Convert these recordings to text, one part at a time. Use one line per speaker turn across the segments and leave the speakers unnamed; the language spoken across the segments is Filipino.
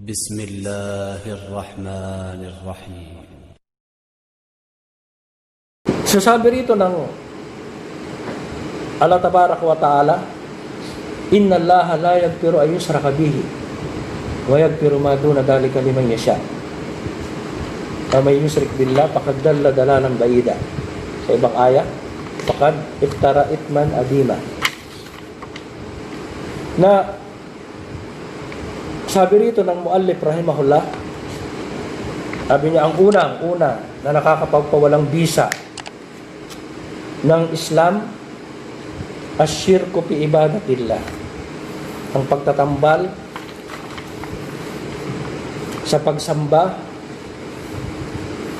بسم الله الرحمن الرحيم.
Sasabi rito ng Allah Tabarak wa Ta'ala, Inna Allaha la yaghfiru an yushraka bihi wa yaghfiru ma duna dhalika liman yasha. Wa may yushrik billah faqad dalla dalalan ba'ida. Sa ibang aya, faqad iftara ithman adima. Na sabi rito ng muallif rahimahullah, sabi niya, ang una na nakakapagpawalang bisa ng Islam, asyirku fi ibadatillah, ang pagtatambal sa pagsamba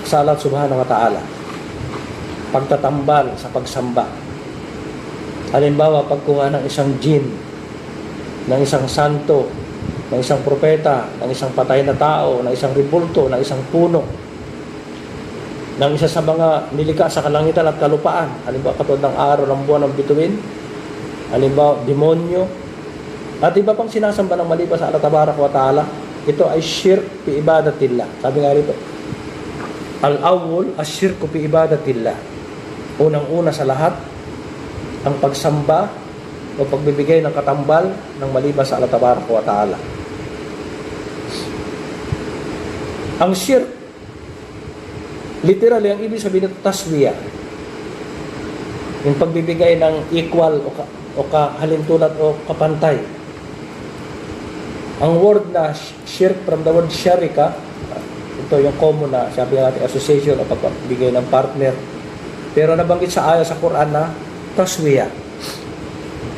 sa Allah subhanahu wa ta'ala. Pagtatambal sa pagsamba. Halimbawa, pagkuha ng isang jinn, ng isang santo, ng isang propeta, ng isang patay na tao, ng isang ribulto, ng isang puno, ng isa sa mga nilikha sa kalangitan at kalupaan, halimbawa katulad ng araw, ng buwan, ng bituin, halimbawa demonyo, at iba pang sinasamba ng maliban sa Allah Tabarak wa Ta'ala. Ito ay syirk fi ibadatillah. Sabi nga rito, al-awwal asyirku fi ibadatillah. Unang-una sa lahat, ang pagsamba o pagbibigay ng katambal ng maliban sa Allah Tabarak wa Ta'ala. Ang shirk, literally, ang ibig sabihin ng taswiya, yung pagbibigay ng equal o kahalintulad o kapantay. Ang word na shirk, from the word sharika, ito yung common na sabi natin association o pagbibigay ng partner, pero nabanggit sa aya sa Quran na taswiya.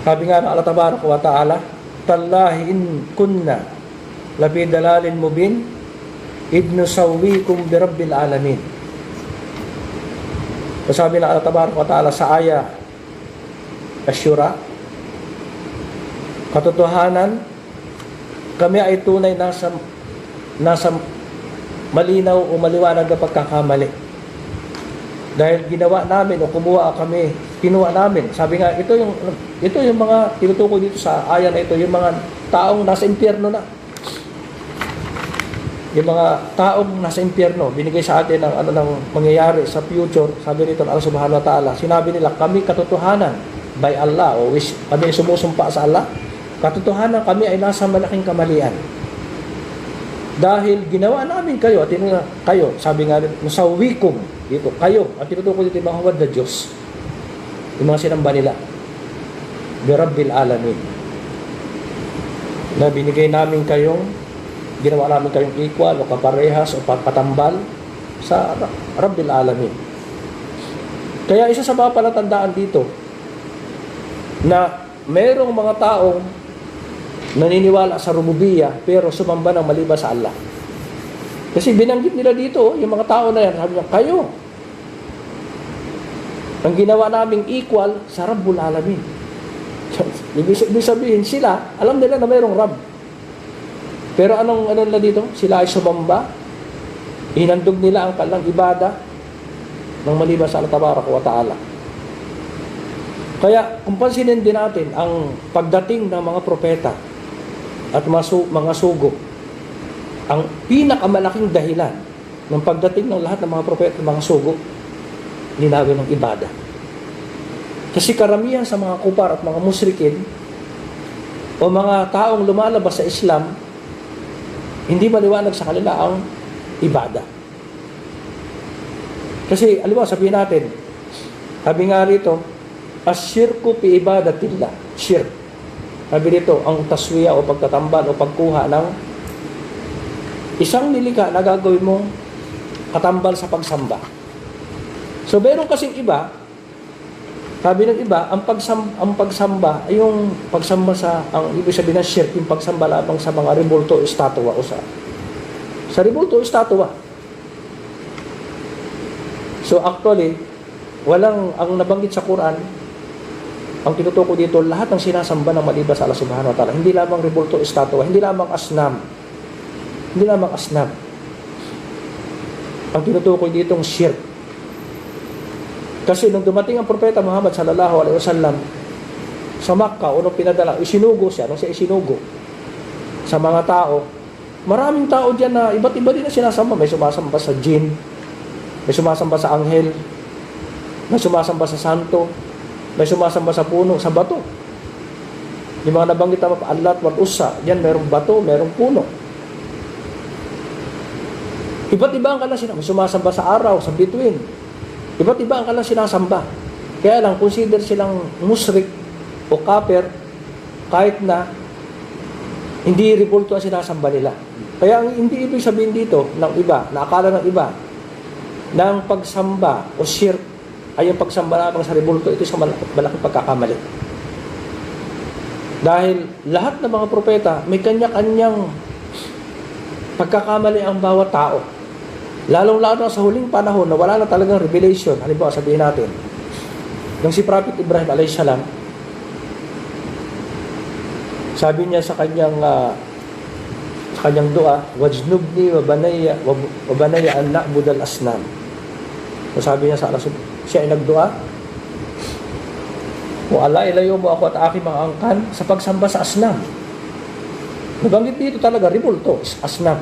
Sabi nga ng Allah Tabarak wa Ta'ala, Tallahi in kunna lafi dalalin mubin idnu sawwikum bi rabbil alamin. Sabi ng Allah Tabarak wa Ta'ala sa aya Asyura, katotohanan, kami ay tunay nasa malinaw o maliwanag na pagkakamali. Dahil ginawa namin o kinuha namin. Sabi nga, ito yung mga tinutukoy dito sa aya na ito, yung mga taong nasa impyerno na. Yung mga taong nasa impyerno, binigay sa atin ng mangyayari sa future. Sabi nito ng Allah Subhanahu wa Ta'ala, sinabi nila, kami katotohanan by Allah, o kami sumusumpa sa Allah, katotohanan kami ay nasa malaking kamalian. Dahil ginawa namin kayo, at kayo, sabi nga rin, musawikum, dito, kayo, at tinutukoy dito yung mga huwad na Diyos, yung mga sinamba nila, bi rabbil alamin, na binigay namin kayong, ginawa namin kayong equal o kaparehas o patambal sa rabbil alamin. Kaya isa sa mga palatandaan dito, na mayroong mga taong naniniwala sa rububiyya pero sumamba ng maliban sa Allah. Kasi binanggit nila dito, yung mga tao na yan, sabi niya, kayo, ang ginawa naming equal sa Rabbul Alamin. Ibig sabihin, sila, alam nila na mayroong Rabb. Pero ano nila dito? Sila ay sumamba, hinandog nila ang kalang ibada ng maliban sa Allah Tabarak wa Ta'ala. Kaya, kung pansinin din natin ang pagdating ng mga propeta at mga sugo, ang pinakamalaking dahilan ng pagdating ng lahat ng mga propeta at mga sugo, linawin ng ibada. Kasi karamihan sa mga kupar at mga musyrikin o mga taong lumalabas sa Islam, hindi maliwanag sa kanila ang ibada. Kasi, alam mo, sabihin natin, sabi nga rito, asyirku fi ibadatillah, shirk. Sabi dito, ang taswiya o pagtatambal o pagkuha ng isang nilikha na gagawin mong katambal sa pagsamba. So, meron kasing iba, sabi ng iba, ang pagsamba ay yung pagsamba ang ibig sabihin ng shirk, yung pagsamba lamang sa mga ribulto, estatwa o sa ribulto, estatwa. So, actually, ang nabanggit sa Quran, ang tinutukoy dito, lahat ng sinasamba ng maliban sa Allah Subhanahu wa Ta'ala, hindi lamang ribulto, estatwa, hindi lamang asnam. Ang tinutukoy dito ang shirk. Kasi nung dumating ang propeta Muhammad sallallahu alaihi wasallam sa Makkah, unang pinadala, isinugo siya. Nung siya isinugo sa mga tao, maraming tao dyan na iba't iba din na sinasamba. May sumasamba sa jinn, may sumasamba sa anghel, may sumasamba sa santo, may sumasamba sa puno, sa bato. Yung mga nabanggit na Allat wal Uzza, yan merong bato, merong puno. Iba't iba ang kanilang sinasamba. May sumasamba sa araw, sa bituin. Iba't iba ang kanilang sinasamba. Kaya lang, consider silang musrik o kafir kahit na hindi ribulto ang sinasamba nila. Kaya ang hindi ibig sabihin dito ng iba, na akala ng iba, ng pagsamba o shirk ay yung pagsamba lamang sa ribulto, ito sa malaking pagkakamali. Dahil lahat ng mga propeta may kanya-kanyang pagkakamali ang bawat tao. Lalong-lalo sa huling panahon na wala na talagang revelation. Halimbawa, sabihin natin, nung si Prophet Ibrahim a.s. sabi niya sa kanyang dua, wajnubni wa banaya an na'budal asnam. So sabi niya sa Allah, siya ay nagdua, o Allah, ilayo mo ako at aking mga angkan sa pagsamba sa asnam. Nabanggit dito talaga, ribulto, asnam.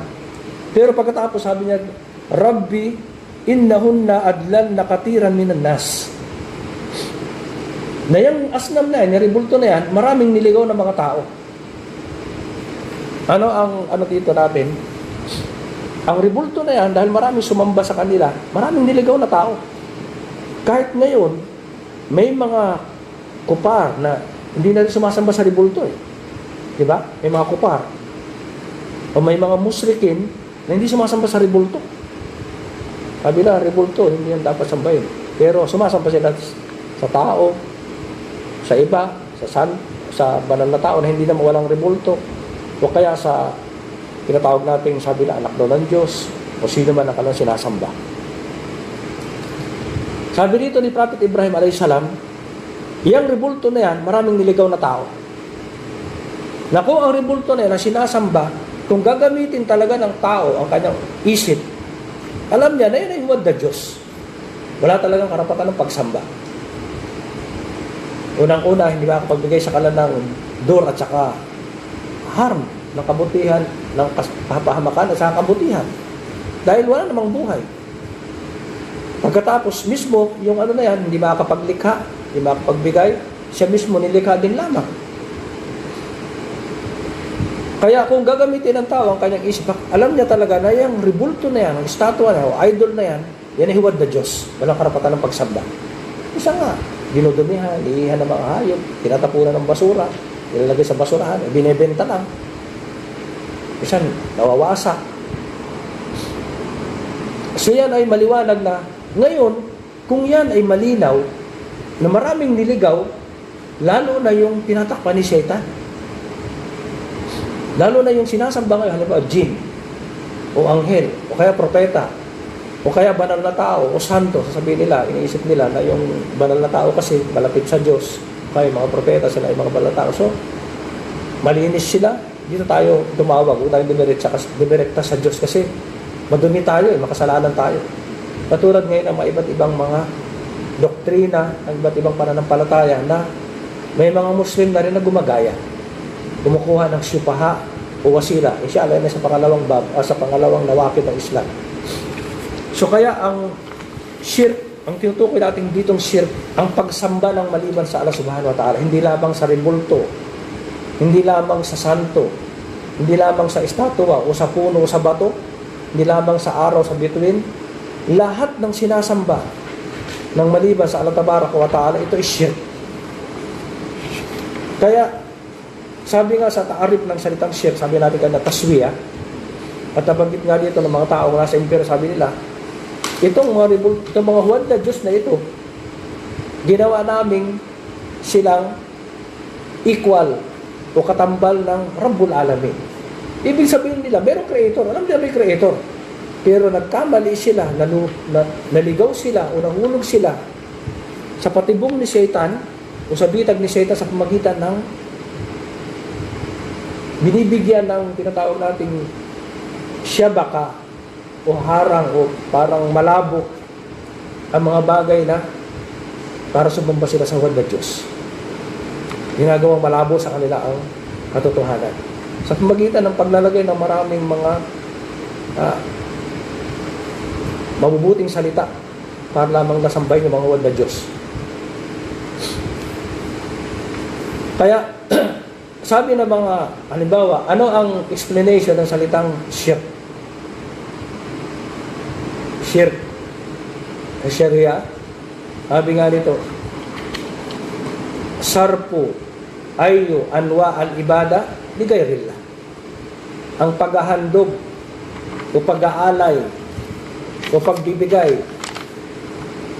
Pero pagkatapos sabi niya, Rabbi, innahunna adlan nakatiran minan nas. Na yung asnam na yan, yung ribulto na yan, maraming niligaw ng mga tao. Ano dito natin? Ang ribulto na yan, dahil maraming sumamba sa kanila, maraming niligaw na tao. Kahit ngayon, may mga kupar na hindi na rin sumasamba sa ribulto eh. Diba? May mga kupar. O may mga musrikin na hindi sumasamba sa ribulto. Sabi na, ribulto, hindi yan dapat sambahin. Pero sumasamba sila sa tao, sa iba, sa banal na tao na hindi na walang ribulto. O kaya sa tinatawag natin, sabi na, anak daw ng Diyos, o sino man ang kanilang sinasamba. Sabi dito ni Prophet Ibrahim a.s., yung ribulto na yan, maraming niligaw na tao. Na kung ang ribulto na yan na sinasamba, kung gagamitin talaga ng tao ang kanyang isip, alam niya na yun ay huwad na Diyos. Wala talagang karapatan ng pagsamba. Unang-una, hindi makapagbigay sa kanila ng dur at saka harm ng kabutihan, ng kapahamakan at saka kabutihan. Dahil wala namang buhay. Pagkatapos mismo, yung ano na yan, hindi makakapaglikha, hindi makapagbigay, siya mismo nilikha din lamang. Kaya kung gagamitin ng tao ang kanyang isip, alam niya talaga na yung ribulto na yan, ang estatwa na, o idol na yan, yan ay huwad na Diyos. Walang karapatan ng pagsamba. Isa nga, dinudumihan, iihan ng mga hayop, tinatapunan ng basura, ilalagay sa basurahan, binebenta lang. Isa, nawawasak. So yan ay maliwanag na, ngayon, kung yan ay malinaw, na maraming niligaw, lalo na yung tinatakpan ni Satan. Lalo na yung sinasamba ngayon, halimbawa, jinn, o anghel, o kaya propeta, o kaya banal na tao, o santo, sasabihin nila, iniisip nila na yung banal na tao kasi malapit sa Diyos, kaya mga propeta sila, yung mga banal na tao. So, malinis sila, dito tayo tumawag, huwag tayong dumirekta sa Diyos kasi madumi tayo, makasalanan tayo. Katulad ngayon ang mga iba't ibang mga doktrina, ang iba't ibang pananampalataya na may mga Muslim na rin na gumagaya. Kumukuha ng syupaha o wasila. Siya alay na sa pangalawang nawakid ng Islam. So kaya ang shirk, ang tinutukoy natin ditong shirk, ang pagsamba ng maliban sa Allah subhanahu wa ta'ala, hindi lamang sa ribulto, hindi lamang sa santo, hindi lamang sa estatwa o sa puno o sa bato, hindi lamang sa araw, sa bituin, lahat ng sinasamba ng maliban sa Allah tabaraka wa ta'ala, ito is shirk. Kaya sabi nga sa taarif ng salitang shirk, sabi natin kanina, taswiya, at nabanggit nga dito ng mga tao nasa impyerno, sabi nila, itong mga huwad na Diyos na ito, ginawa naming silang equal o katambal ng Rabbul Alamin. Ibig sabihin nila, merong creator. Alam nila may creator. Pero nagkamali sila, naligaw sila o nahulog sila sa patibong ni Satan o sa bitag ni Satan sa pamagitan ng binibigyan ng tinatawag nating syabaka o harang o parang malabo ang mga bagay na para sumamba sila sa huwad na Diyos. Ginagawang malabo sa kanila ang katotohanan. sa pamagitan ng paglalagay ng maraming mga mabubuting salita para lamang nasambay ng mga huwad na Diyos. Kaya, sabi ng mga, halimbawa, ano ang explanation ng salitang shirk? Shirk. Sharia. Sabi nga dito, sarpu ayu anwa al-ibada di gayrillah. Ang paghahandog o pag-aalay o pagbibigay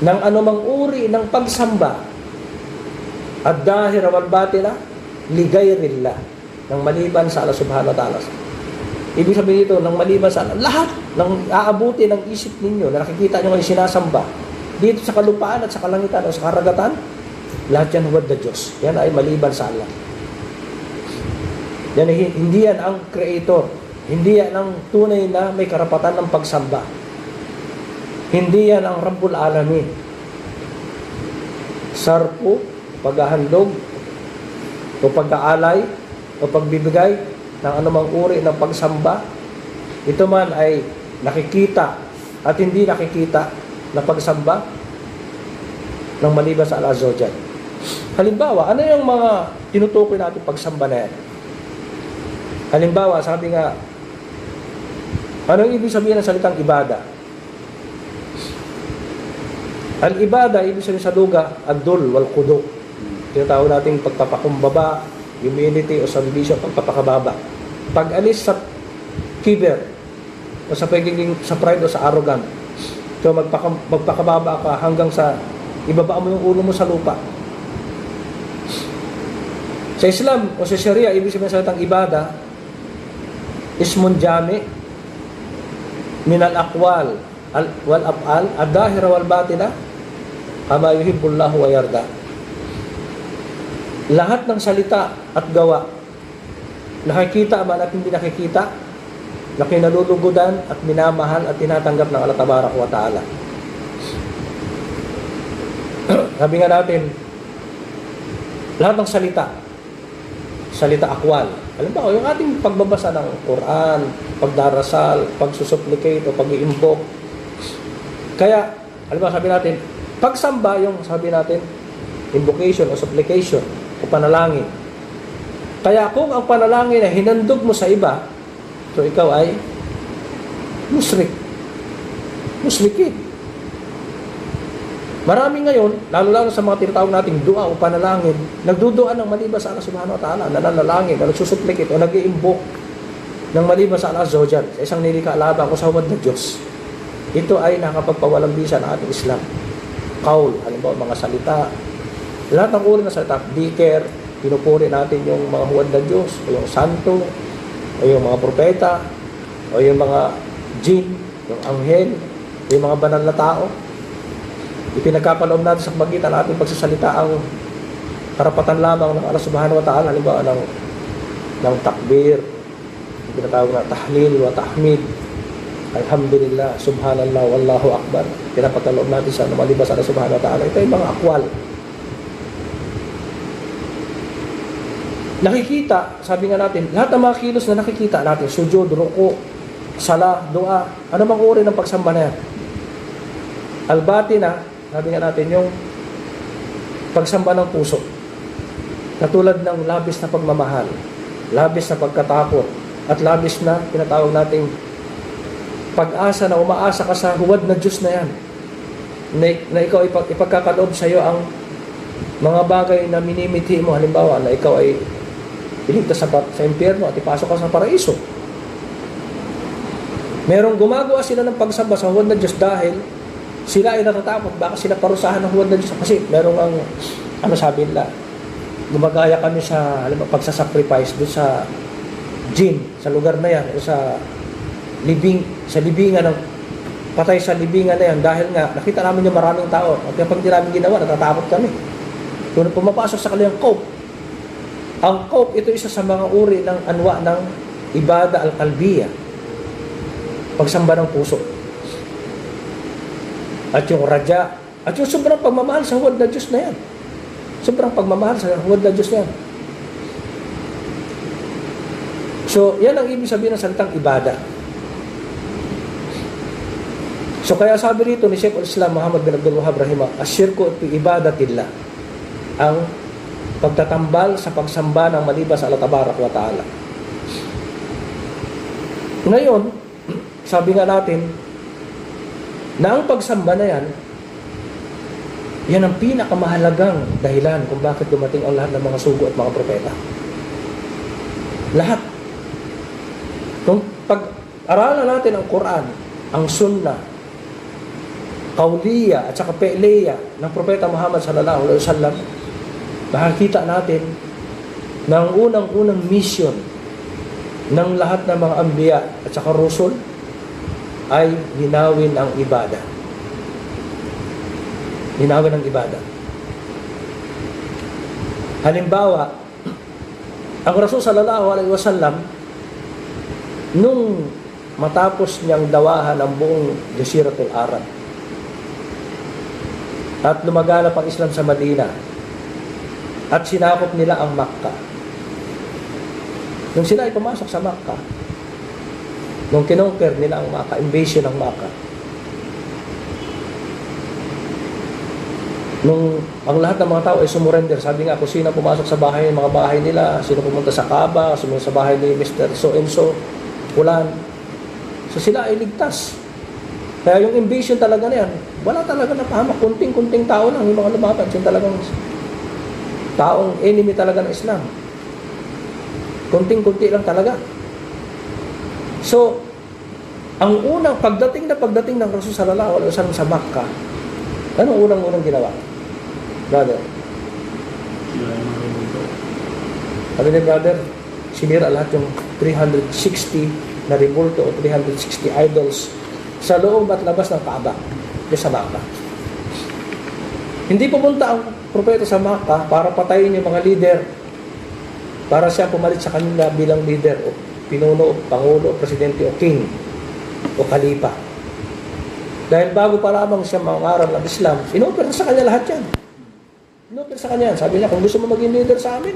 ng anumang uri ng pagsamba at dahira wal batila li gayrillah, ng maliban sa Allah subhanahu wa ta'ala. Ibig sabihin dito, ng maliban sa Allah, lahat ng aabuti ng isip ninyo na nakikita nyo ngayon sinasamba dito sa kalupaan at sa kalangitan o sa karagatan, lahat yan huwad na Diyos. Yan ay maliban sa Allah. Yan, hindi yan ang creator. Hindi yan ang tunay na may karapatan ng pagsamba. Hindi yan ang Rabbul Alamin. Sarpo, paghahandog, o pag-aalay, o pagbibigay ng anumang uri ng pagsamba, ito man ay nakikita at hindi nakikita na pagsamba ng maliban sa Allah Azza wa Jalla. Halimbawa, ano yung mga tinutukoy natin pagsamba na yan? Halimbawa, sabi nga, anong ibig sabihin ng salitang ibada? Al-ibada, ibig sabihin sa luga, ad-dul wal qudu. Tinatawag natin pagpapakumbaba, humility o submission, pagpapakababa. Pag-alis sa kiber o sa pagiging sa pride o sa arrogant. So magpakababa ka hanggang sa ibaba mo yung ulo mo sa lupa. Sa Islam o sa Sharia, ibig sabihin sa salitang ibada, ismun jami min al-aqwal wal af'al ad-dahira wal batina kama yuhibbullahu wa yarda. Lahat ng salita at gawa, nakikita man at hindi nakikita, na kinalulugudan at minamahal at tinatanggap ng Allah Tabarak wa Ta'ala. Sabi nga natin, lahat ng salita akwal. Alam ba, yung ating pagbabasa ng Quran, pagdarasal, pagsusupplicate o pag-iimbok. Kaya, alam ba, sabi natin, pagsamba yung sabi natin, invocation o supplication o panalangin. Kaya kung ang panalangin ay hinandog mo sa iba, so ikaw ay musrikin. Marami ngayon, lalo-lalo sa mga tinatawag nating dua o panalangin, nagduduan ng maliban sa Allah subhanahu wa ta'ala, nananalangin, na nagsusupplicate o nag-iimbok ng maliban sa Allah Azza wa Jalla, sa isang nilikaalaba ko sa huwad na Diyos. Ito ay nakapagpawalang bisa ng ating Islam. Qaul, halimbawa mga salita, lahat ng uri ng salita, dhikr, pinupuri natin yung mga huwad na Diyos, o yung santo, o yung mga propeta, o yung mga jinn, yung anghel, o yung mga banal na tao. Ipinagkapaloob natin sa pagitan ng ating pagsasalita ang karapatan lamang ng Allah subhanahu wa ta'ala, halimbawa ng takbir, yung pinatawag na tahlil wa tahmid, alhamdulillah, subhanallah, wallahu akbar. Pinapagkaloob natin sa maliban sa Allah subhanahu wa ta'ala. Ito yung mga akwal. Nakikita, sabi nga natin, lahat ng mga kilos na nakikita natin, sujud, ruku, sala, dua, ano mang uri ng pagsamba na yan. Al-batina, sabi nga natin, yung pagsamba ng puso. Katulad ng labis na pagmamahal, labis na pagkatakot, at labis na tinatawag nating pag-asa na umaasa ka sa huwad na Diyos na yan. Na ikaw ipagkakaloob sa iyo ang mga bagay na minimithi mo. Halimbawa, na ikaw ay iligtas sa impyerno at ipasok ka sa paraiso. Merong gumagawa sila ng pagsamba sa huwad na Diyos dahil sila ay natatakot, baka sila parusahan ng huwad na Diyos. Kasi merong sabi nila, gumagaya kami sa pagsasacrifice doon sa jinn, sa lugar na yan, o sa libingan ng patay sa libingan na yan, dahil nga nakita namin yung maraming tao at kapag di namin ginawa, natatakot kami. Kung pumapasok sa kanilang cope, ang cope, ito isa sa mga uri ng anwa ng ibada al-qalbiyya, pagsamba ng puso. At yung raja, at yung sobrang pagmamahal sa huwad na Diyos na yan. Sobrang pagmamahal sa huwad na Diyos na yan. So, yan ang ibig sabihin ng salitang ibada. So, kaya sabi rito ni Sheikh al-Islam Muhammad bin Abdul Wahhab rahimah, asyirku fi ibadatillah, ang pagtatambal sa pagsamba ng maliban sa Allah Tabarak wa Ta'ala. Ngayon, sabi nga natin, na ang pagsamba na yan ang pinakamahalagang dahilan kung bakit dumating ang lahat ng mga sugo at mga propeta. Lahat. Kung pag-aralan natin ang Quran, ang Sunnah, Qawliya at saka Fi'liya ng Propeta Muhammad sallallahu alaihi wasallam, makikita natin na ang unang-unang mission ng lahat ng mga anbiya at saka rusul ay linawin ang ibada. Linawin ang ibada. Halimbawa, ang Rasul sallallahu alaihi wasallam nung matapos niyang dawahan ang buong Jaziratul Arab at lumaganap ang Islam sa Madina at sinakop nila ang Makkah. Nung sila ay pumasok sa Makkah, nung kinonquer nila ang Makkah, invasion ng Makkah, nung ang lahat ng mga tao ay sumurrender, sabi nga kung sino pumasok sa bahay, mga bahay nila, sino pumunta sa Kaaba, sino sa bahay ni Mr. So-and-so, Fulan. So sila ay ligtas. Kaya yung invasion talaga na yan, wala talaga napahamak. Kunting-kunting tao lang yung mga lumaban. Yung talagang taong enemy talaga ng Islam. Kunting-kunti lang talaga. So, ang unang pagdating ng Rasul sallallahu alaihi wasallam sa Makkah, anong unang-unang ginawa? Brother? Sabi ni brother, sinira lahat yung 360 na rebulto o 360 idols sa loob at labas ng Kaaba, sa Makkah. Hindi pumunta ang propeta sa Makkah para patayin yung mga leader, para siya pumalit sa kanila bilang leader o pinuno, o pangulo, o presidente o king o kalipa. Dahil bago pa lamang siya mangaral ng Islam, inoffer sa kanya lahat yan. Inoffer sa kanya yan. Sabi niya, kung gusto mo maging leader sa amin,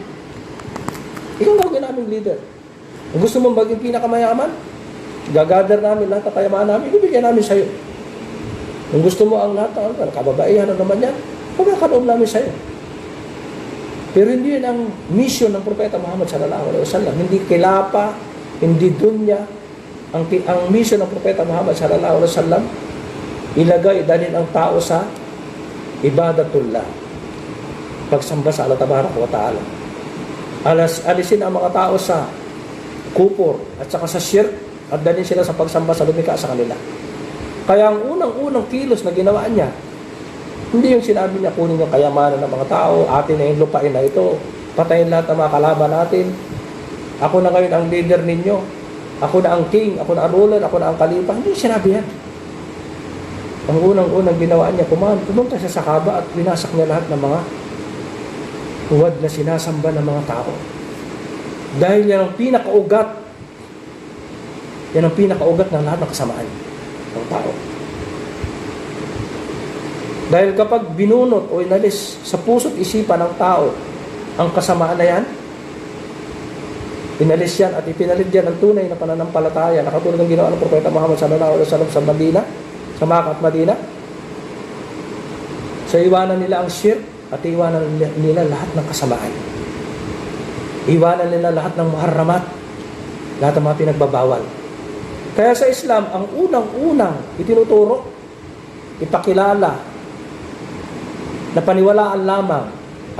ikaw gawin naming leader. Kung gusto mo maging pinakamayaman, gagather namin lahat ng kayamanan namin, ibibigyan namin sa'yo. Kung gusto mo ang lahat ng kababaihan na naman yan, pagkakaloob namin sa'yo. Pero hindi yun ang mission ng Propeta Muhammad sallallahu alaihi wasallam. Hindi kilapa, hindi dunya. Ang mission ng Propeta Muhammad sallallahu alaihi wasallam, ilagay, dalhin ang tao sa ibadatullah, pagsamba sa Allah Tabarak wa Ta'ala. Alisin ang mga tao sa kupor at saka sa shirk at dalhin sila sa pagsamba sa lumikha sa kanila. Kaya ang unang-unang kilos na ginawa niya, hindi yung sinabi niya kunin yung kayamanan ng mga tao, atin na yung lupain na ito, patayin lahat ng mga kalaban natin, ako na ngayon ang leader ninyo, ako na ang king, ako na ang ruler, ako na ang kalipa. Hindi sinabi yan. Ang unang-unang ginawa niya, pumunta siya sa Kaaba at winasak niya lahat ng mga huwad na sinasamba ng mga tao. Dahil yan ang pinakaugat. Yan ang pinakaugat ng lahat ng kasamaan ng tao. Dahil kapag binunot o inalis sa puso't isipan ng tao ang kasamaan na yan, inalis yan at ipinalit yan ang tunay na pananampalataya na katulad ng ginawa ng Propeta Muhammad sallallahu alaihi wasallam sa Madina, sa Makkah at Madina. So iwanan nila ang shirk at iwanan nila lahat ng kasamaan. Iwanan nila lahat ng muharramat, lahat ng mga pinagbabawal. Kaya sa Islam, ang unang-unang itinuturo, ipakilala, na paniwalaan lamang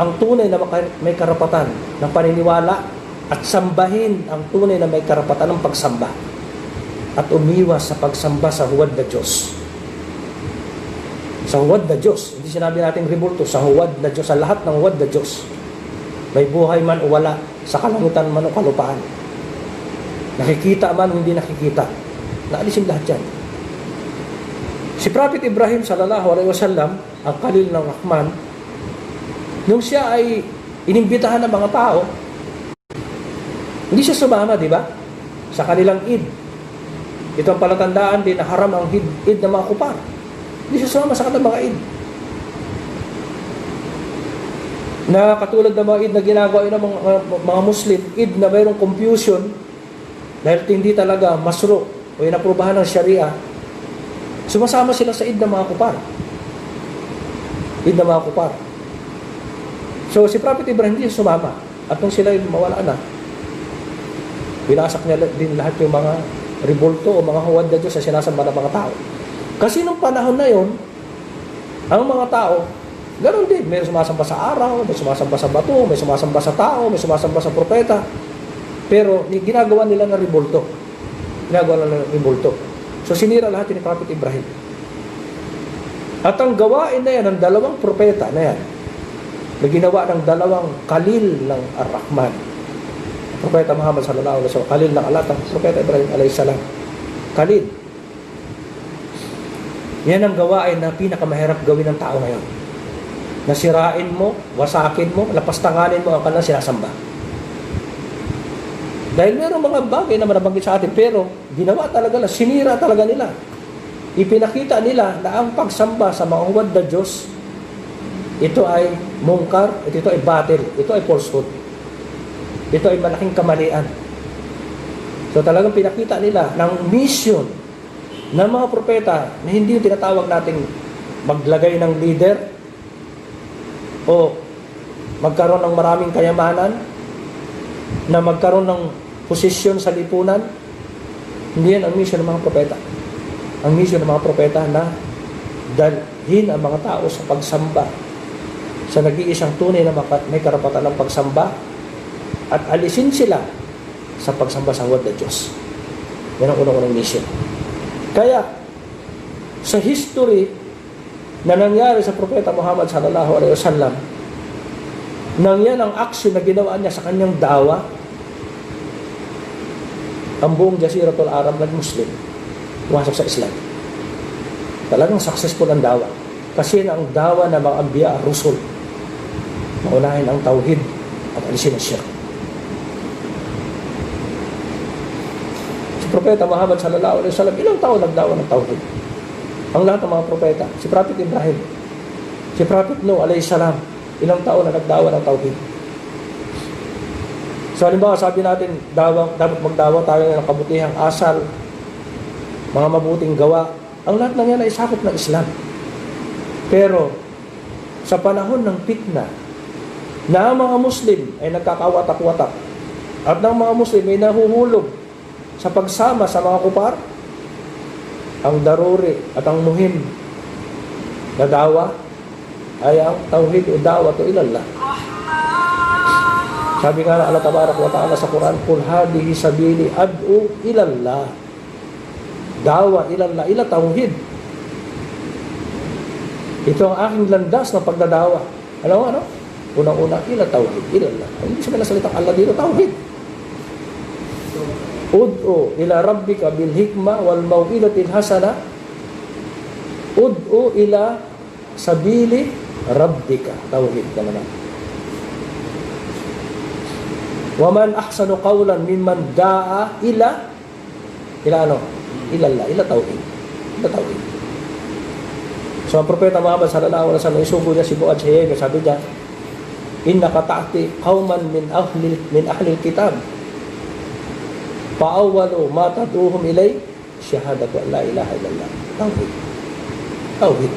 ang tunay na may karapatan ng paniniwala at sambahin ang tunay na may karapatan ng pagsamba at umiwas sa pagsamba sa huwad na Diyos. Sa huwad na Diyos. Hindi sinabi natin rebulto, sa huwad na Diyos, sa lahat ng huwad na Diyos. May buhay man o wala, sa kalangitan man o kalupaan. Nakikita man o hindi nakikita. Naalisin lahat yan. Si Prophet Ibrahim sallallahu alaihi wasallam, ang Khalil ng Rahman, nung siya ay inimbitahan ng mga tao, hindi siya sumama, di ba? Sa kanilang Eid. Ito ang palatandaan din na haram ang Eid ng mga kupar. Hindi siya sumama sa kanilang mga Eid. Na katulad ng mga Eid na ginagawa ng mga Muslim, Eid na mayroong confusion, dahil hindi talaga masro o inaprubahan ng Sharia, sumasama sila sa Eid ng mga kupar. Eid ng mga kupar. So si Prophet Ibrahim hindi sumama. At nung sila mawala na, binasak niya din lahat yung mga ribulto o mga huwad na Diyos sa sinasamba ng mga tao. Kasi nung panahon na yon, ang mga tao, ganoon din. May sumasamba sa araw, may sumasamba sa bato, may sumasamba sa tao, may sumasamba sa propeta. Pero ginagawa nila ng ribulto. Ginagawa nila ng ribulto. So sinira lahat ni Prophet Ibrahim. At ang gawain na yan ng dalawang propeta na yan, na ginawa ng dalawang kalil ng Ar-Rahman, Propeta Muhammad sallallahu alaihi wasallam, kalil ng Allah, Propeta Ibrahim alaihi salam. Kalil. Yan ang gawain na pinakamahirap gawin ng tao ngayon. Nasirain mo, wasakin mo, lapastanganin mo ang kanilang sinasamba. Dahil mayroong mga bagay na nabanggit sa atin, pero ginawa talaga na, sinira talaga nila. Ipinakita nila na ang pagsamba sa mga huwad na Diyos, ito ay mungkar, ito ay batil, ito ay falsehood. Ito ay malaking kamalian. So talagang pinakita nila ng mission ng mga propeta na hindi yung tinatawag nating maglagay ng leader o magkaroon ng maraming kayamanan, na magkaroon ng posisyon sa lipunan. Hindi yan ang mission ng mga propeta. Ang mission ng mga propeta na dalhin ang mga tao sa pagsamba sa nag-iisang tunay na may karapatan ng pagsamba at alisin sila sa pagsamba sa huwad na Diyos. Yan ang unang-unang mission. Kaya, sa history na nangyari sa Propeta Muhammad sallallahu alaihi wasallam, nang yan ang aksyon na ginawa niya sa kanyang dawa, ang buong Jaziratul Arab nag-Muslim, pumasok sa Islam. Talagang successful ang dawa. Kasi yan ang dawa ng mga anbiya, rusul. Maunahin ang tauhid at alisin ang syirk. Si Propeta Muhammad sallallahu alaihi wasallam, ilang taon nagdawa ng tauhid? Ang lahat ng mga propeta. Si Prophet Ibrahim, si Prophet Nuh alaihi salam, ilang taon na nagdawa ng tauhid? So halimbawa, sabi natin, dapat magdawa tayo ng kabutihang asal, mga mabuting gawa. Ang lahat ng yan ay sakop ng Islam. Pero, sa panahon ng fitna, na ang mga Muslim ay nagkakawatak-watak, at ng mga Muslim ay nahuhulog sa pagsama sa mga kupar, ang daruri at ang muhim na dawa ay ang tauhid o dawa to ilallah. Sabi nga na Allah tabarak wa ta'ala sa Quran, "Qul hadhihi sabili ad'u ilallah." Dawa ilallah, ila tauhid. Ito ang aking landas ng pagdadawa. Alam mo ano? Unang-una, ila tauhid, ilallah. Hindi sabihin na salitang Allah dito, tauhid. Ud'u ila rabbika bil hikmah wal mau'izatil hasana. Ud'u ila sabili rabbika. Tauhid ka naman. Wa man ahsanu qawlan mimman da'a ila ano? Ilallah, ila tauhid. Ila tauhid. So ang Propeta Muhammad sallallahu alaihi wasallam, isugo niya si Buad Shayeg, sabi niya, "Innaka ta'ti qauman min ahli kitab. Fa'awwalu ma tad'uhum ilay syahadatu an la ilaha illallah." Tauhid. Tauhid.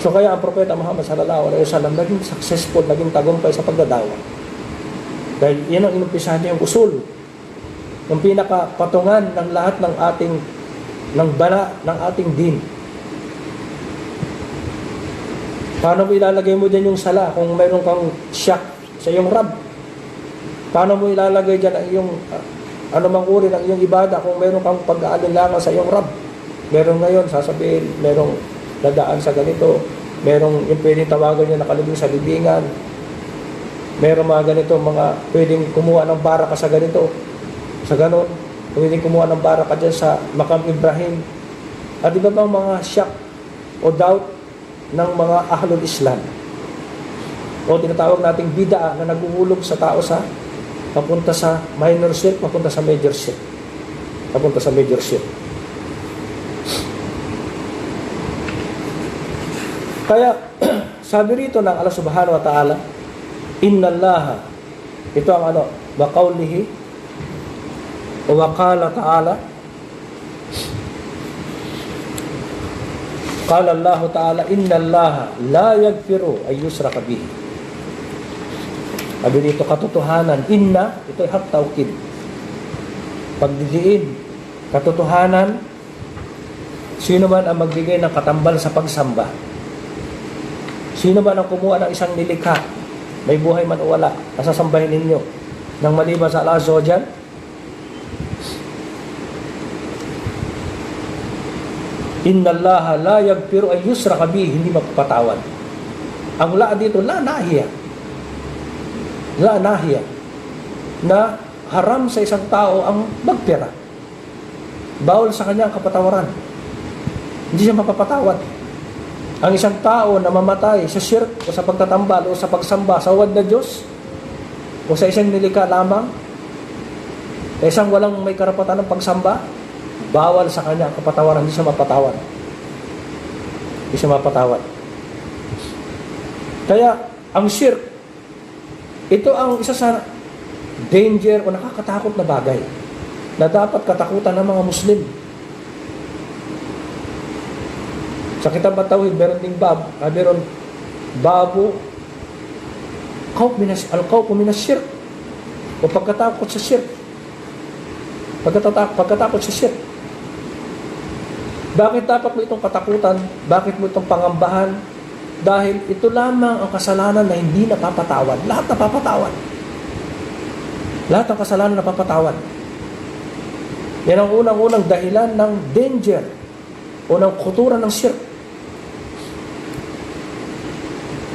So kaya ang Propeta Muhammad sallallahu alaihi wasallam naging successful, naging tagumpay sa pagdadawa. Dahil yan ang inumpisahan niya, yung usul, yung pinakapatungan ng lahat ng ating, ng bala ng ating din. Paano mo ilalagay mo dyan yung sala kung mayroon kang syak sa iyong Rab? Paano mo ilalagay dyan yung anumang uri ng iyong ibada kung mayroon kang pag-aalinlangan sa iyong Rab? Meron ngayon, sasabihin, merong dadaan sa ganito, merong yung pwedeng tawagan niya nakalibing sa libingan, meron mga ganito, mga pwedeng kumuha ng baraka sa ganito, sa ganon, pwedeng kumuha ng baraka dyan sa Maqam Ibrahim, at iba bang mga syak o doubt ng mga ahlul Islam, o tinatawag nating bid'a na naguhulog sa tao sa papunta sa minor shirk, papunta sa major shirk, papunta sa major shirk. Kaya sabi rito ng Allah subhanahu wa ta'ala, innallaha, ito ang ano, baqawlihi, Wa qala ta'ala, qala Allah ta'ala, inna Allah la yaghfiru ay yushraka bihi. Sabi dito, katotohanan, inna, ito ay hak taukid. Pagdidiin, katotohanan, sino man ang magbigay ng katambal sa pagsamba? Sino man ang kumuha ng isang nilikha, may buhay man o wala, nasasambahin ninyo, nang maliban sa Allah Azza wa Jalla? Inna Allah la yaghfiru an yushraka bihi, hindi mapapatawad. Ang la dito, la nahiya. La nahiya. Na haram sa isang tao ang magpira. Bawal sa kanya ang kapatawaran. Hindi siya mapapatawad. Ang isang tao na mamatay sa shirk o sa pagtatambal o sa pagsamba sa huwad na Diyos o sa isang nilikha lamang, isang walang may karapatan ng pagsamba, bawal sa kanya ang kapatawaran, hindi siya mapatawad. Hindi siya mapatawad. Kaya, ang shirk, ito ang isa sa danger o nakakatakot na bagay na dapat katakutan ng mga Muslim. Sa Kitab at-Tauhid, meron ding meron babu al-khawfu minas shirk o pagkatakot sa shirk. Pagkatakot sa shirk. Bakit dapat mo itong katakutan? Bakit mo itong pangambahan? Dahil ito lamang ang kasalanan na hindi napapatawad. Lahat napapatawad. Lahat ng kasalanan napapatawad. Yan ang unang-unang dahilan ng danger o ng kuturan ng shirk.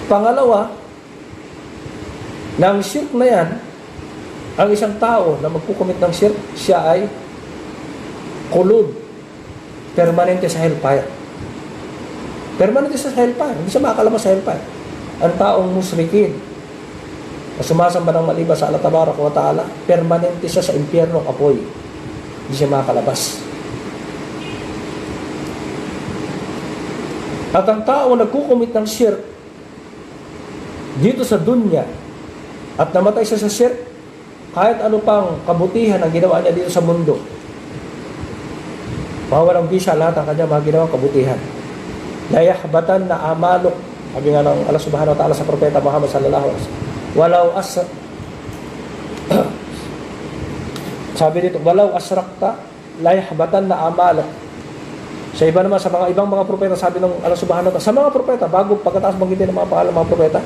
Pangalawa, ng shirk na yan, ang isang tao na magkukumit ng shirk, siya ay kulud, permanente sa hellfire. Permanente sa hellfire. Hindi siya makakalabas sa hellfire. Ang taong musrikin na sumasamba ng maliban sa Allah Tabaraka wa Ta'ala, permanente siya sa impyernong apoy. Hindi siya makakalabas. At ang taong nagkukumit ng shirk dito sa dunya at namatay siya sa shirk, kahit ano pang kabutihan ang ginawa niya dito sa mundo, mawawalang bisa lahat ang kanya mga ginawang kabutihan. La yahbatan na amalok, sabi nga ng Allah Subhanahu wa Ta'ala sa Propeta Muhammad sallallahu alaihi wasallam, sabi dito, walau asrakta la yahbatan na amalok. Sa iba naman, sa mga ibang mga propeta, sabi ng Allah Subhanahu wa Ta'ala, sa mga propeta, bago pagkatapos banggitin ng mga pangalan ng mga propeta,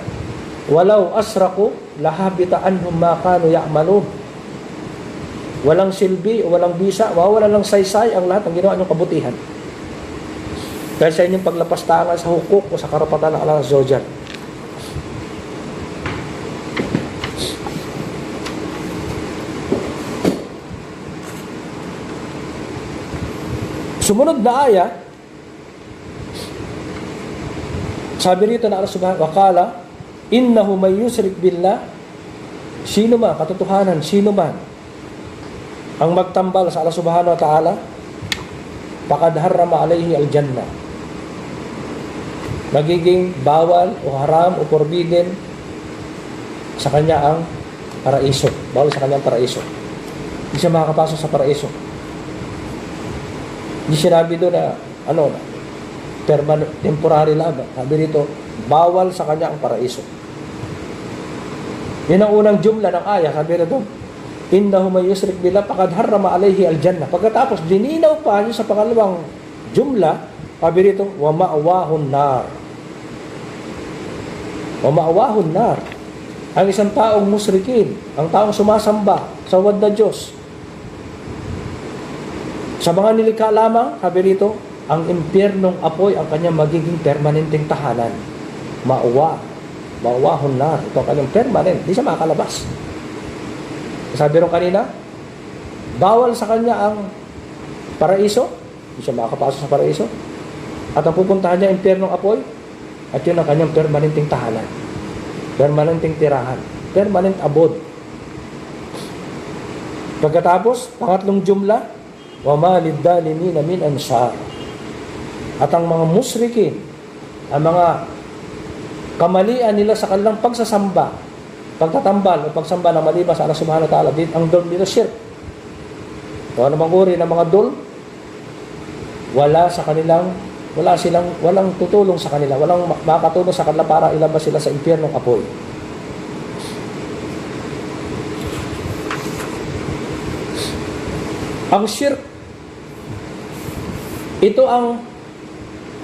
walau asraku lahabita anhum ma kanu ya'malun. Walang silbi o walang bisa, wawalan lang saysay ang lahat ng ginawa niyong kabutihan. Dahil sa inyong paglapastangan sa hukuk o sa karapatan ng Allah Azza wa Jalla. Sumunod na aya, sabi rito na Allah Subhanahu wa Ta'ala, innahu may yusrik billah, sino man, katotohanan, sino man ang magtambal sa Allah Subhanahu wa Ta'ala, faqad harrama alayhi al-jannah, magiging bawal o haram o forbidden sa kanya ang paraiso. Bawal sa kanya ang paraiso. Hindi siya makakapasok sa paraiso. Hindi sinabi doon na permanent, temporary lang. Sabi dito, bawal sa kanya ang paraiso. Yan ang unang jumla ng aya. Sabi dito, innahu may yusrik billah faqad harrama alayhi al-jannah. Pagkatapos, dininaw pa niyo sa pangalawang jumla, sabi dito, wa ma'wahun nar. Wa ma'wahun nar. Ang isang taong musrikin, ang taong sumasamba sa wad na Diyos, sa mga nilikha lamang, sabi rito, ang impyernong apoy ang kanyang magiging permanenteng tahanan. Ma'wahun nar. Ito ang kanyang permanent. Hindi siya makakalabas. Sabi rin kanina, bawal sa kanya ang paraiso. Hindi siya makakapasok sa paraiso. At ang pupuntahan niya, impyernong apoy, at yun ang kanyang permanenteng tahanan. Permanenteng tirahan. Permanent abode. Pagkatapos, pangatlong jumla, وَمَا لِلظَّالِمِينَ مِنْ أَنْصَارٍ. At ang mga musrikin, ang mga kamalian nila sa kanilang pagsasamba, pagtatambal o pagsamba na maliban sa Allah Subhanahu wa Ta'ala, ang doon dito shirk. O anumang uri ng mga dul, walang tutulong sa kanila, walang makakatulong sa kanila para ilabas sila sa impyernong apoy. Ang shirk, ito ang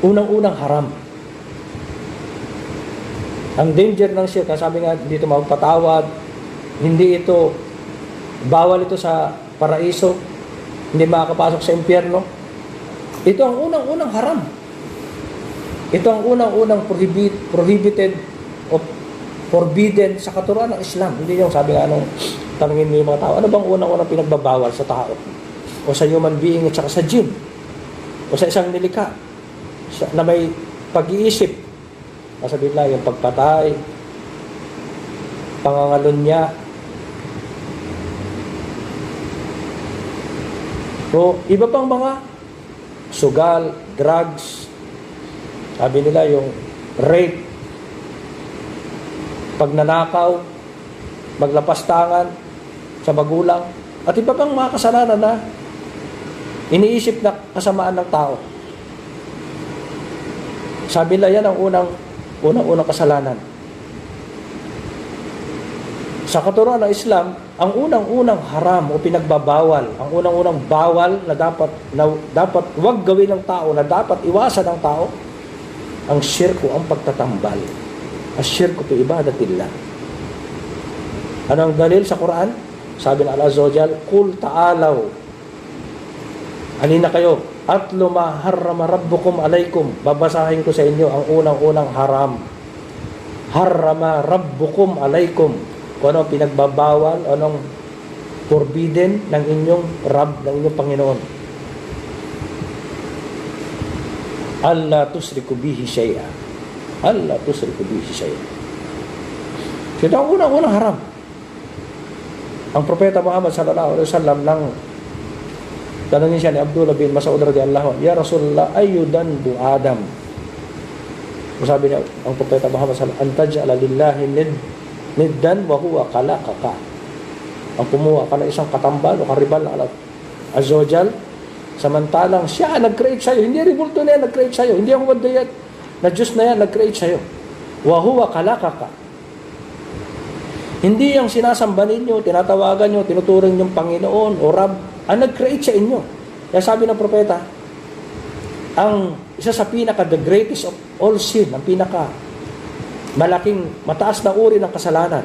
unang-unang haram. Ang danger ng shirk, sabi nga dito magpatawad, hindi ito, bawal ito sa paraiso, hindi makakapasok sa impyerno. Ito ang unang-unang haram. Ito ang unang-unang prohibited o forbidden sa katuruan ng Islam. Hindi yung sabi nga nung tanungin mo yung mga tao, ano bang unang-unang pinagbabawal sa tao? O sa human being at saka sa jinn? O sa isang nilikha na may pag-iisip? Masabi lang yung pagpatay, pangangalunya, o iba pang mga sugal, drugs, sabi nila yung rape, pagnanakaw, maglapastangan sa magulang, at iba pang mga kasalanan na iniisip na kasamaan ng tao. Sabi nila yan ang unang kasalanan. Sa katuruan ng Islam, ang unang-unang haram o pinagbabawal, ang unang-unang bawal na dapat wag gawin ng tao, na dapat iwasan ng tao, ang syirku, ang pagtatambal. Asyirku fi ibadatillah. Ano ang dalil sa Quran? Sabi ng Allah Azza wa Jal, "Qul ta'alaw." Halina kayo, "Atlu ma harrama rabbukum alaykum." Babasahin ko sa inyo ang unang-unang haram. Harrama rabbukum alaykum. Kung ano pinagbabawal, anong forbidden ng inyong Rabb, ng inyong Panginoon. Allah tusriku bihi shay'a. Allah tusriku bihi shay'a. Ito ang unang-unang haram. Ang propeta Muhammad sallallahu alaihi wasallam nang tanungin siya ni Abdullah bin Mas'ud radhiyallahu anhu, "Ya Rasulullah, ayu dhanbu Adam?" Sabi niya ang propeta Muhammad sallallahu alaihi wasallam, "Antaj'ala lillahi niddan wa huwa khalaqaka." Ang kumuha ka ng isang katambal o karibal na Allah Azza wa Jal, samantalang siya nag-create sa'yo. Hindi ribulto na yan nag-create sa'yo. Hindi ang wanda yan na Diyos na yan nag-create sa'yo. Wa huwa khalaqaka. Hindi yung sinasamba ninyo, tinatawagan nyo, tinuturing yung Panginoon o Rab, ang nag-create sa inyo. Kaya sabi ng propeta, ang isa sa the greatest of all sin, ang malaking, mataas na uri ng kasalanan,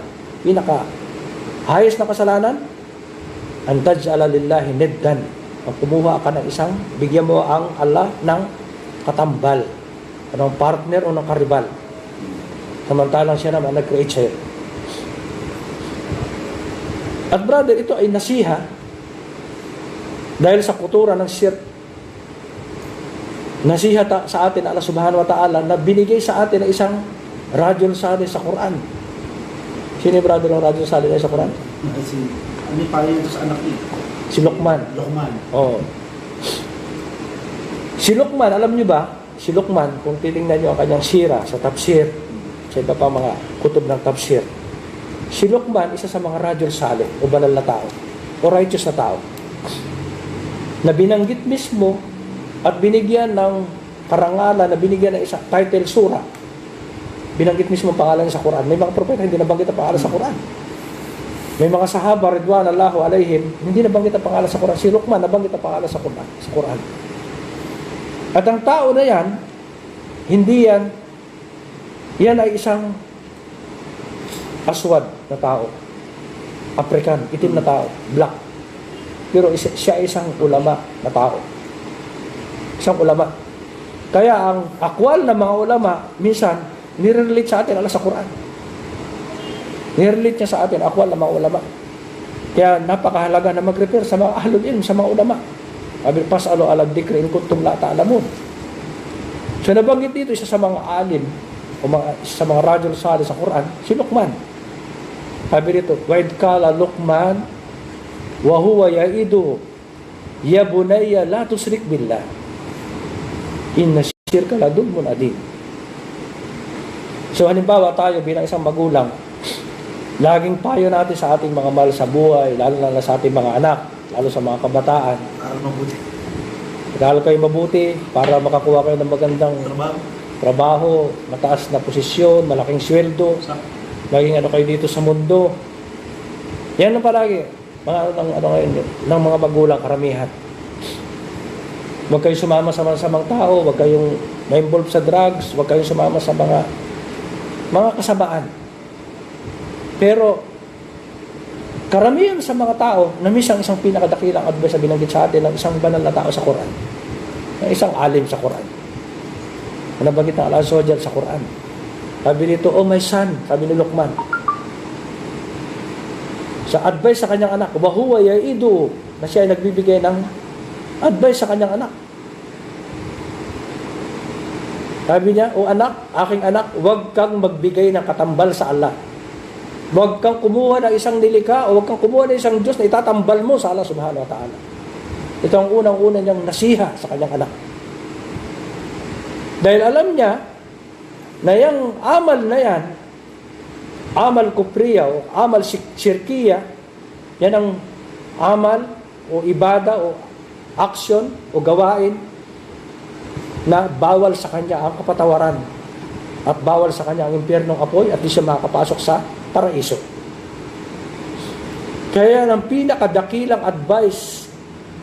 highest na kasalanan, an taj'ala lillahi niddan. Ang kumuha ka ng isang, bigyan mo ang Allah ng katambal, ng partner o ng karibal. Samantalang siya naman nag-create sa'yo. At brother, ito ay nasiha dahil sa kultura ng shirk. Nasiha sa atin Allah subhanahu wa ta'ala na binigay sa atin na isang rajul salih sa Quran. Sino yung brother ng rajul salih sa Quran?
Ano pa rin ito sa anak niya?
Si Luqman. Oh. Si Luqman, alam niyo ba? Si Luqman, kung titingnan niyo ang kanyang sira sa tafsir, sa iba pa mga kutob ng tafsir, si Luqman, isa sa mga rajul salih o banal na tao o righteous na tao na binanggit mismo at binigyan ng karangalan, na binigyan ng isang title sura, binanggit mismo ang pangalan sa Quran. May mga propeta hindi nabanggit ang pangalan sa Quran. May mga sahaba ridwanallahu alaihim hindi nabanggit ang pangalan sa Quran. Si Luqman nabanggit ang pangalan sa Quran. At ang tao na yan, hindi yan ay isang aswad na tao, African, itim na tao, black. Pero siya ay isang ulama na tao. Isang ulama. Kaya ang akwal ng mga ulama, minsan, nire-relate sa atin ala sa Quran. Nire-relate niya sa atin, akwal ng mga ulama. Kaya napakahalaga na mag-refer sa mga ahlul ilm, sa mga ulama. Sabi, pas'alu ala dhikri in kuntum la ta'lamun. So nabanggit dito, isa sa mga alim, o sa mga rajul salih sa Quran, si Luqman. Sabi dito, وَإِذْ قَالَ لُقْمَانَ وَهُوَ يَعِظُهُ يَا بُنَيَّ لَا تُشْرِكْ بِاللَّهِ إِنَّ الشِّرْكَ لَظُلْمٌ عَظِيمٌ. So halimbawa tayo bilang isang magulang, laging payo natin sa ating mga mahal sa buhay, lalo na sa ating mga anak, lalo sa mga kabataan.
Para mabuti.
Mag-aaral kayo mabuti para makakuha kayo ng magandang
Trabaho.
trabaho, mataas na posisyon, malaking sweldo,
Sa
maging ano kayo dito sa mundo. Yan ang palagi. Mga ano ngayon, ng mga magulang karamihan. Huwag kayong sumama sa masamang tao, huwag kayong ma-involve sa drugs, huwag kayong sumama sa mga kasamaan. Pero, karamihan sa mga tao, na-miss ang isang pinakadakilang advice na binanggit sa atin ng isang banal na tao sa Quran. Ng isang alim sa Quran. Na nabanggit ng Al-Azwajal sa Quran. Sabi nito, oh my son, sabi ni Luqman, sa advice sa kanyang anak, wahuwa yaidu, na siya ay nagbibigay ng advice sa kanyang anak. Sabi niya, o anak, aking anak, huwag kang magbigay ng katambal sa Allah. Huwag kang kumuha ng isang nilika o huwag kang kumuha ng isang Diyos na itatambal mo sa Allah subhanahu wa ta'ala. Ito ang unang-una niyang nasiha sa kanyang anak. Dahil alam niya na yung amal na yan, amal kupriya o amal shirkiya, yan ang amal o ibada o aksyon o gawain na bawal sa kanya ang kapatawaran at bawal sa kanya ang impyernong apoy at di siya makakapasok sa paraiso. Kaya ang pinakadakilang advice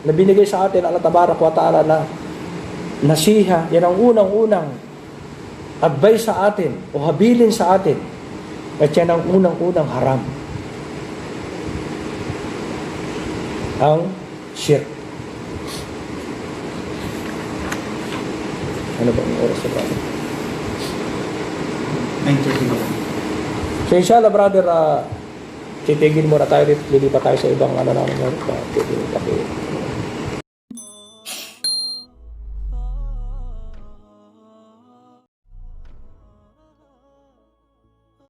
na binigay sa atin Allah Tabarak wa Ta'ala na nasiha, yan ang unang-unang advice sa atin o habilin sa atin at yan ang unang-unang haram. Ang shirk. Ano ba ang oras na ba?
9:30 ba?
So inshallah brother, titigil muna tayo, lilipat tayo sa ibang ano namin.